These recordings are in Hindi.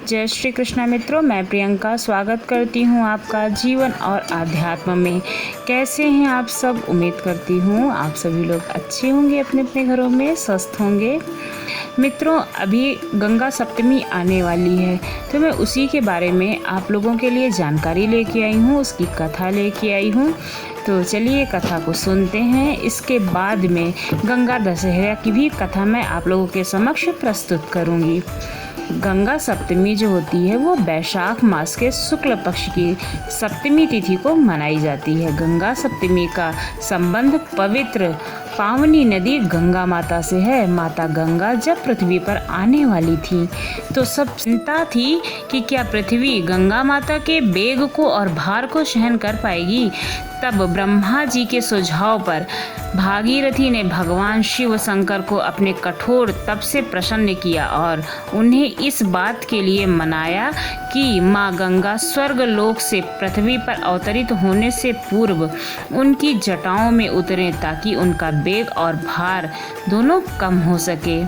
जय श्री कृष्णा मित्रों, मैं प्रियंका स्वागत करती हूँ आपका जीवन और आध्यात्म में। कैसे हैं आप सब? उम्मीद करती हूँ आप सभी लोग अच्छे होंगे, अपने अपने घरों में स्वस्थ होंगे। मित्रों, अभी गंगा सप्तमी आने वाली है, तो मैं उसी के बारे में आप लोगों के लिए जानकारी लेके आई हूँ, उसकी कथा लेके आई हूँ। तो चलिए कथा को सुनते हैं। इसके बाद में गंगा दशहरा की भी कथा मैं आप लोगों के समक्ष प्रस्तुत करूँगी। गंगा सप्तमी जो होती है वो वैशाख मास के शुक्ल पक्ष की सप्तमी तिथि को मनाई जाती है। गंगा सप्तमी का संबंध पवित्र पावनी नदी गंगा माता से है। माता गंगा जब पृथ्वी पर आने वाली थी तो सब चिंता थी कि क्या पृथ्वी गंगा माता के वेग को और भार को सहन कर पाएगी। तब ब्रह्मा जी के सुझाव पर भागीरथी ने भगवान शिव शंकर को अपने कठोर तप से प्रसन्न किया और उन्हें इस बात के लिए मनाया कि माँ गंगा स्वर्ग लोक से पृथ्वी पर अवतरित होने से पूर्व उनकी जटाओं में उतरें, ताकि उनका वेग और भार दोनों कम हो सके।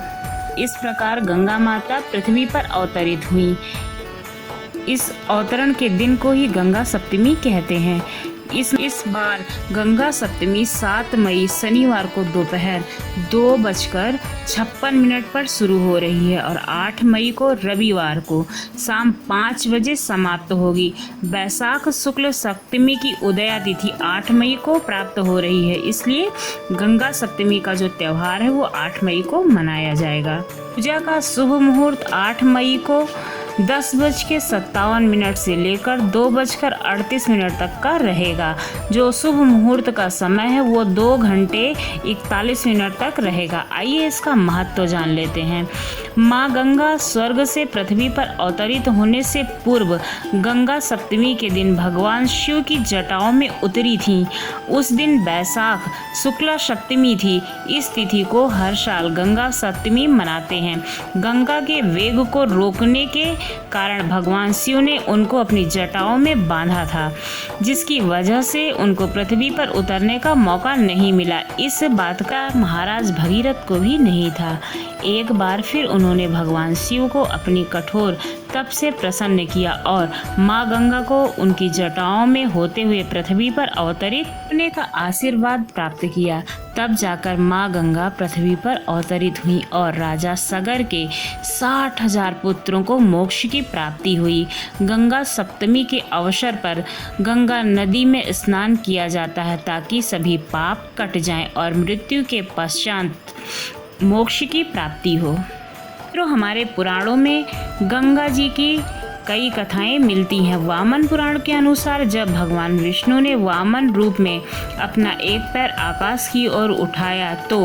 इस प्रकार गंगा माता पृथ्वी पर अवतरित हुई। इस अवतरण के दिन को ही गंगा सप्तमी कहते हैं। इस बार गंगा सप्तमी 7 मई शनिवार को दोपहर 2:56 पर शुरू हो रही है और 8 मई को रविवार को शाम 5 बजे समाप्त होगी। वैशाख शुक्ल सप्तमी की उदया तिथि 8 मई को प्राप्त हो रही है, इसलिए गंगा सप्तमी का जो त्यौहार है वो 8 मई को मनाया जाएगा। पूजा का शुभ मुहूर्त 8 मई को 10:57 से लेकर 2:38 तक का रहेगा। जो शुभ मुहूर्त का समय है वो 2 घंटे 41 मिनट तक रहेगा। आइए इसका महत्व जान लेते हैं। माँ गंगा स्वर्ग से पृथ्वी पर अवतरित होने से पूर्व गंगा सप्तमी के दिन भगवान शिव की जटाओं में उतरी थीं। उस दिन वैशाख शुक्ला सप्तमी थी। इस तिथि को हर साल गंगा सप्तमी मनाते हैं। गंगा के वेग को रोकने के कारण भगवान शिव ने उनको अपनी जटाओं में बांधा था, जिसकी वजह से उनको पृथ्वी पर उतरने का मौका नहीं मिला। इस बात का महाराज भगीरथ को भी नहीं था। एक बार फिर उन्होंने भगवान शिव को अपनी कठोर तप से प्रसन्न किया और माँ गंगा को उनकी जटाओं में होते हुए पृथ्वी पर अवतरित होने का आशीर्वाद प्राप्त किया। तब जाकर माँ गंगा पृथ्वी पर अवतरित हुई और राजा सगर के 60,000 पुत्रों को मोक्ष की प्राप्ति हुई। गंगा सप्तमी के अवसर पर गंगा नदी में स्नान किया जाता है, ताकि सभी पाप कट जाएं और मृत्यु के पश्चात मोक्ष की प्राप्ति हो। तो हमारे पुराणों में गंगा जी की कई कथाएं मिलती हैं। वामन पुराण के अनुसार जब भगवान विष्णु ने वामन रूप में अपना एक पैर आकाश की ओर उठाया तो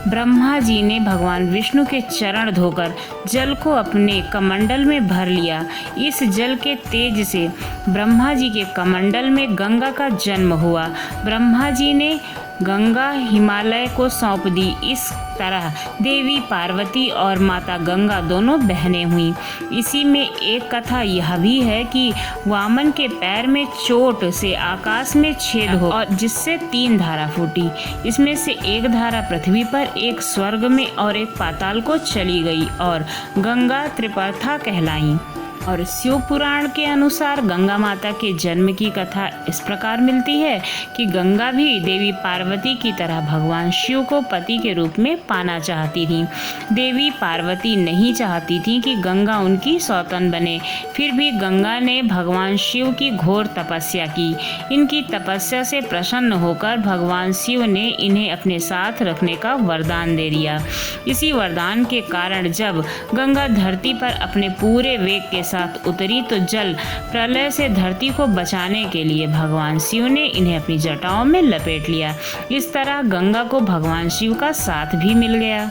ब्रह्मा जी ने भगवान विष्णु के चरण धोकर जल को अपने कमंडल में भर लिया। इस जल के तेज से ब्रह्मा जी के कमंडल में गंगा का जन्म हुआ। ब्रह्मा जी ने गंगा हिमालय को सौंप दी। इस तरह देवी पार्वती और माता गंगा दोनों बहनें हुईं। इसी में एक कथा यह भी है कि वामन के पैर में चोट से आकाश में छेद हो और जिससे 3 धारा फूटी। इसमें से एक धारा पृथ्वी पर, एक स्वर्ग में और एक पाताल को चली गई और गंगा त्रिपर्था कहलाई। और शिव पुराण के अनुसार गंगा माता के जन्म की कथा इस प्रकार मिलती है कि गंगा भी देवी पार्वती की तरह भगवान शिव को पति के रूप में पाना चाहती थी। देवी पार्वती नहीं चाहती थी कि गंगा उनकी सौतन बने। फिर भी गंगा ने भगवान शिव की घोर तपस्या की। इनकी तपस्या से प्रसन्न होकर भगवान शिव ने इन्हें अपने साथ रखने का वरदान दे दिया। इसी वरदान के कारण जब गंगा धरती पर अपने पूरे वेग के साथ उतरी तो जल प्रलय से धरती को बचाने के लिए भगवान शिव ने इन्हें अपनी जटाओं में लपेट लिया। इस तरह गंगा को भगवान शिव का साथ भी मिल गया।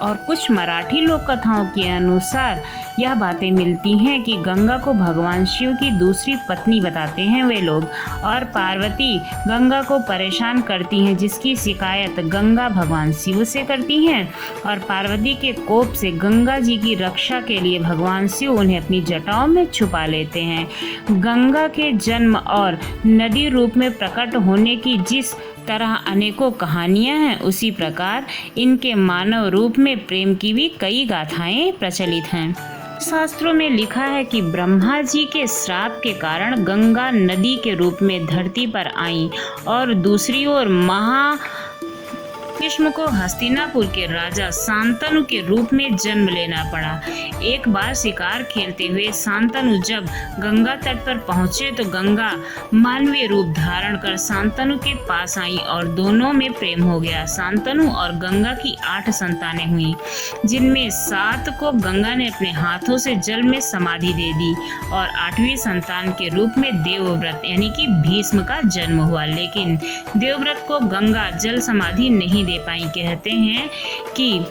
और कुछ मराठी लोक कथाओं के अनुसार यह बातें मिलती हैं कि गंगा को भगवान शिव की दूसरी पत्नी बताते हैं वे लोग, और पार्वती गंगा को परेशान करती हैं, जिसकी शिकायत गंगा भगवान शिव से करती हैं। और पार्वती के कोप से गंगा जी की रक्षा के लिए भगवान शिव उन्हें अपनी जटाओं में छुपा लेते हैं। गंगा के जन्म और नदी रूप में प्रकट होने की जिस तरह अनेकों कहानियां हैं, उसी प्रकार इनके मानव रूप में प्रेम की भी कई गाथाएं प्रचलित हैं। शास्त्रों में लिखा है कि ब्रह्मा जी के श्राप के कारण गंगा नदी के रूप में धरती पर आई और दूसरी ओर भीष्म को हस्तिनापुर के राजा शांतनु के रूप में जन्म लेना पड़ा। एक बार शिकार खेलते हुए शांतनु जब गंगा तट पर पहुंचे तो गंगा मानवीय रूप धारण कर शांतनु के पास आई और दोनों में प्रेम हो गया। शांतनु और गंगा की 8 संतानें हुई, जिनमें 7 को गंगा ने अपने हाथों से जल में समाधि दे दी और 8वीं संतान के रूप में देवव्रत यानी कि भीष्म का जन्म हुआ। लेकिन देवव्रत को गंगा जल समाधि नहीं दे पाई। कहते हैं कि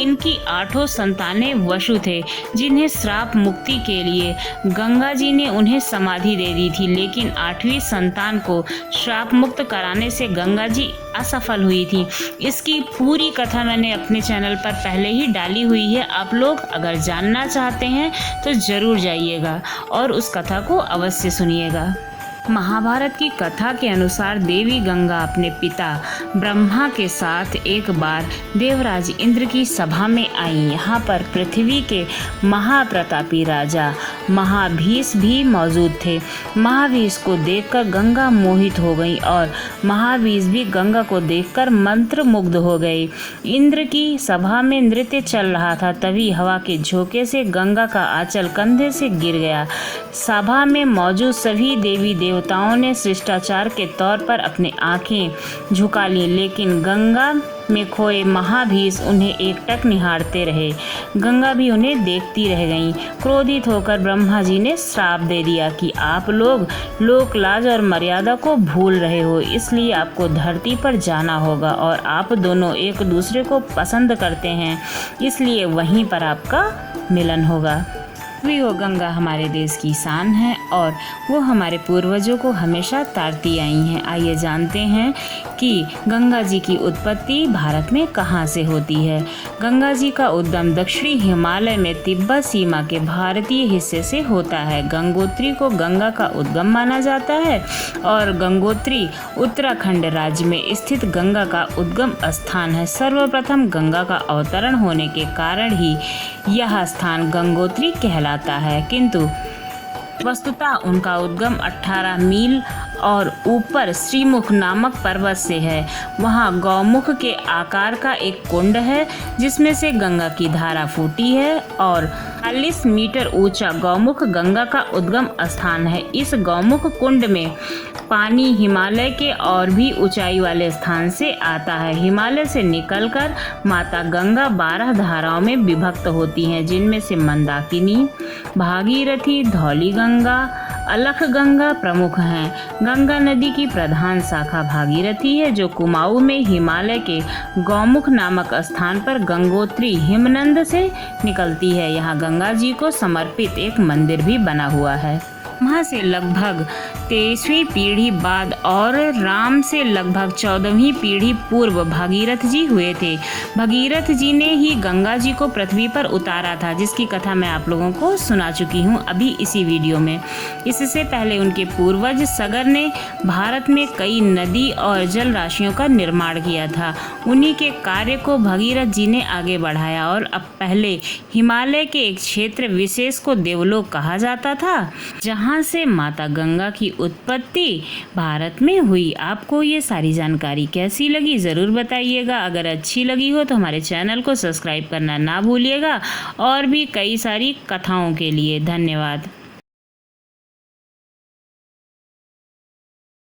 इनकी 8 संतानें वसु थे, जिन्हें श्राप मुक्ति के लिए गंगा जी ने उन्हें समाधि दे दी थी। लेकिन 8वीं संतान को श्राप मुक्त कराने से गंगा जी असफल हुई थी। इसकी पूरी कथा मैंने अपने चैनल पर पहले ही डाली हुई है। आप लोग अगर जानना चाहते हैं तो ज़रूर जाइएगा और उस कथा को अवश्य सुनिएगा। महाभारत की कथा के अनुसार देवी गंगा अपने पिता ब्रह्मा के साथ एक बार देवराज इंद्र की सभा में आई। यहाँ पर पृथ्वी के महाप्रतापी राजा महाभीष भी मौजूद थे। महाभीष को देखकर गंगा मोहित हो गई और महाभीष भी गंगा को देखकर मंत्र मुग्ध हो गए। इंद्र की सभा में नृत्य चल रहा था, तभी हवा के झोंके से गंगा का आंचल कंधे से गिर गया। सभा में मौजूद सभी देवी देवताओं ने शिष्टाचार के तौर पर अपनी आंखें झुका ली, लेकिन गंगा में खोए महाभीष उन्हें एकटक निहारते रहे। गंगा भी उन्हें देखती रह गईं। क्रोधित होकर ब्रह्मा जी ने श्राप दे दिया कि आप लोग लोक लाज और मर्यादा को भूल रहे हो, इसलिए आपको धरती पर जाना होगा और आप दोनों एक दूसरे को पसंद करते हैं, इसलिए वहीं पर आपका मिलन होगा। वो गंगा हमारे देश की शान है और वो हमारे पूर्वजों को हमेशा तारती आई हैं। आइए जानते हैं कि गंगा जी की उत्पत्ति भारत में कहाँ से होती है। गंगा जी का उद्गम दक्षिणी हिमालय में तिब्बत सीमा के भारतीय हिस्से से होता है। गंगोत्री को गंगा का उद्गम माना जाता है और गंगोत्री उत्तराखंड राज्य में स्थित गंगा का उद्गम स्थान है। सर्वप्रथम गंगा का अवतरण होने के कारण ही यह स्थान गंगोत्री कहलाता है, किंतु वस्तुतः उनका उद्गम 18 मील और ऊपर श्रीमुख नामक पर्वत से है। वहाँ गौमुख के आकार का एक कुंड है जिसमें से गंगा की धारा फूटी है और 40 मीटर ऊंचा गौमुख गंगा का उद्गम स्थान है। इस गौमुख कुंड में पानी हिमालय के और भी ऊंचाई वाले स्थान से आता है। हिमालय से निकलकर माता गंगा 12 धाराओं में विभक्त होती हैं, जिनमें से मंदाकिनी, भागीरथी, धौली गंगा, अलख गंगा प्रमुख हैं। गंगा नदी की प्रधान शाखा भागीरथी है, जो कुमाऊं में हिमालय के गौमुख नामक स्थान पर गंगोत्री हिमनद से निकलती है। यहाँ गंगा जी को समर्पित एक मंदिर भी बना हुआ है। वहाँ से लगभग 23वीं पीढ़ी बाद और राम से लगभग 14वीं पीढ़ी पूर्व भगीरथ जी हुए थे। भगीरथ जी ने ही गंगा जी को पृथ्वी पर उतारा था, जिसकी कथा मैं आप लोगों को सुना चुकी हूँ अभी इसी वीडियो में। इससे पहले उनके पूर्वज सगर ने भारत में कई नदी और जल राशियों का निर्माण किया था। उन्हीं के कार्य को भगीरथ जी ने आगे बढ़ाया और अब पहले हिमालय के एक क्षेत्र विशेष को देवलोक कहा जाता था, जहाँ से माता गंगा की उत्पत्ति भारत में हुई। आपको ये सारी जानकारी कैसी लगी ज़रूर बताइएगा। अगर अच्छी लगी हो तो हमारे चैनल को सब्सक्राइब करना ना भूलिएगा और भी कई सारी कथाओं के लिए। धन्यवाद।